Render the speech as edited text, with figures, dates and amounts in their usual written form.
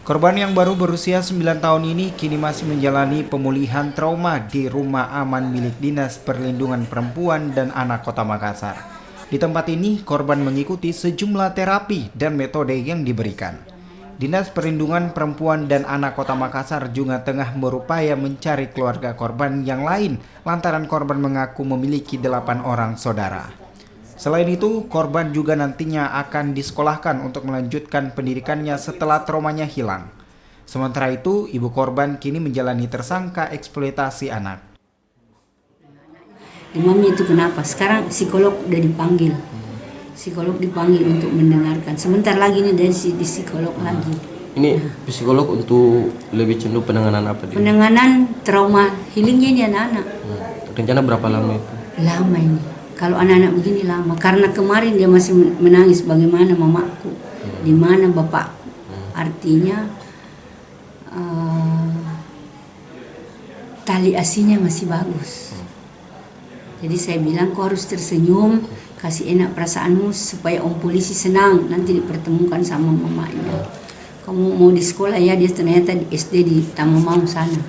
Korban yang baru berusia 9 tahun ini kini masih menjalani pemulihan trauma di rumah aman milik Dinas Perlindungan Perempuan dan Anak Kota Makassar. Di tempat ini, korban mengikuti sejumlah terapi dan metode yang diberikan. Dinas Perlindungan Perempuan dan Anak Kota Makassar juga tengah berupaya mencari keluarga korban yang lain lantaran korban mengaku memiliki 8 orang saudara. Selain itu, korban juga nantinya akan disekolahkan untuk melanjutkan pendidikannya setelah traumanya hilang. Sementara itu, ibu korban kini menjalani tersangka eksploitasi anak. Demamnya itu kenapa? Sekarang psikolog udah dipanggil. Psikolog dipanggil untuk mendengarkan. Sebentar lagi nih dari psikolog lagi. Ini psikolog untuk lebih cenderung penanganan apa? Penanganan trauma healingnya ini anak-anak. Rencana berapa lama itu? Lama ini. Kalau anak-anak begini lama. Karena kemarin dia masih menangis bagaimana mamaku, di mana bapakku. Artinya tali asinya masih bagus. Jadi saya bilang kau harus tersenyum, kasih enak perasaanmu supaya om polisi senang nanti dipertemukan sama mamanya. Kamu mau di sekolah ya, dia ternyata di SD di Taman Maung sana.